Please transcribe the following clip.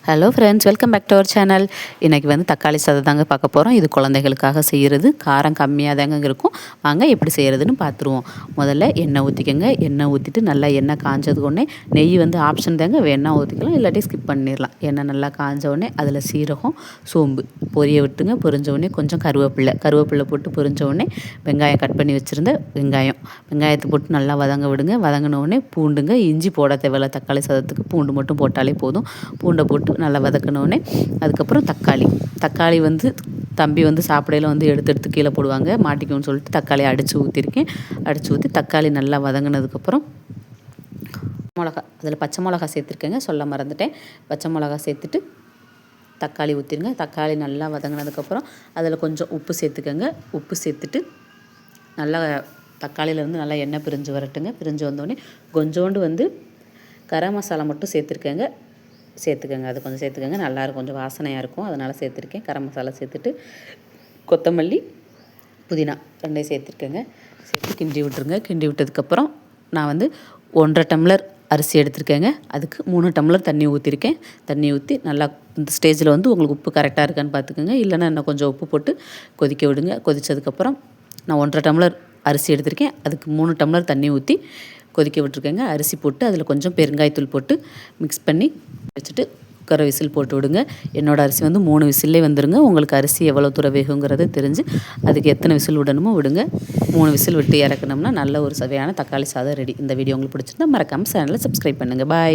Hello friends, welcome back to our channel. இன்றைக்கி வந்து தக்காளி சாதம் தாங்க பார்க்க போகிறோம். இது குழந்தைகளுக்காக செய்கிறது. காரம் கம்மியாக தாங்க இருக்கும். வாங்க எப்படி செய்கிறதுன்னு பார்த்துருவோம். முதல்ல எண்ணெய் ஊற்றிக்கங்க. எண்ணெய் ஊற்றிட்டு நல்லா எண்ணெய் காஞ்சது உடனே நெய் வந்து ஆப்ஷன் தாங்க, வேணால் ஊற்றிக்கலாம், இல்லாட்டி ஸ்கிப் பண்ணிடலாம். எண்ணெய் நல்லா காஞ்ச உடனே அதில் சீரகம், சோம்பு பொரிய விட்டுங்க. பொரிஞ்ச உடனே கொஞ்சம் கருவேப்பிலை போட்டு பொரிஞ்ச உடனே வெங்காயம் கட் பண்ணி வச்சுருந்த வெங்காயத்தை போட்டு நல்லா வதங்க விடுங்க. வதங்கின உடனே பூண்டுங்க. இஞ்சி போட தேவையில்ல, தக்காளி சாதத்துக்கு பூண்டு மட்டும் போட்டாலே போதும். பூண்டை போட்டு நல்லா வதக்கினோடனே அதுக்கப்புறம் தக்காளி வந்து தம்பி வந்து சாப்பிடையில வந்து எடுத்து கீழே போடுவாங்க, மாட்டிக்கும்னு சொல்லிட்டு தக்காளியை அடித்து ஊற்றி தக்காளி நல்லா வதங்கினதுக்கப்புறம் அதில் பச்சை மிளகா சேர்த்துருக்கேங்க, சொல்ல மறந்துட்டேன். பச்சை மிளகா சேர்த்துட்டு தக்காளி ஊற்றிருங்க. தக்காளி நல்லா வதங்கினதுக்கப்புறம் அதில் கொஞ்சம் உப்பு சேர்த்துக்கோங்க. உப்பு சேர்த்துட்டு நல்லா தக்காளியிலேருந்து நல்லா எண்ணெய் பிரிஞ்சு வரட்டுங்க. பிரிஞ்சு வந்தோடனே கொஞ்சோண்டு வந்து கரம் மசாலா மட்டும் சேர்த்துக்கோங்க. அது கொஞ்சம் சேர்த்துக்கோங்க, நல்லாயிருக்கும், கொஞ்சம் வாசனையாக இருக்கும், அதனால் சேர்த்துருக்கேன். கரம் மசாலா சேர்த்துட்டு கொத்தமல்லி, புதினா ரெண்டையும் சேர்த்துருக்கேங்க. சேர்த்து கிண்டி விட்டுருங்க. கிண்டி விட்டதுக்கப்புறம் நான் வந்து 1.5 டம்ளர் அரிசி எடுத்துருக்கேங்க. அதுக்கு 3 டம்ளர் தண்ணி ஊற்றிருக்கேன். தண்ணி ஊற்றி நல்லா இந்த ஸ்டேஜில் வந்து உங்களுக்கு உப்பு கரெக்டாக இருக்கான்னு பார்த்துக்கோங்க. இல்லைன்னா இன்னும் கொஞ்சம் உப்பு போட்டு கொதிக்க விடுங்க. கொதித்ததுக்கப்புறம் நான் 1.5 டம்ளர் அரிசி எடுத்திருக்கேன். அதுக்கு 3 டம்ளர் தண்ணி ஊற்றி கொதிக்க விட்டுருக்கேங்க. அரிசி போட்டு அதில் கொஞ்சம் பெருங்காயத்தூள் போட்டு மிக்ஸ் பண்ணி வச்சுட்டு குக்கரை விசில் போட்டு விடுங்க. என்னோடய அரிசி வந்து 3 விசில்லே வந்துடுங்க. உங்களுக்கு அரிசி எவ்வளோ தூரம் வேகுங்கிறது தெரிஞ்சு அதுக்கு எத்தனை விசில் விடணுமோ விடுங்க. 3 விசில் விட்டு இறக்கணும்னா நல்ல ஒரு சுவையான தக்காளி சாதம் ரெடி. இந்த வீடியோ உங்களுக்கு பிடிச்சிருந்தா மறக்காமல் சேனலை சப்ஸ்கிரைப் பண்ணுங்கள். பாய்.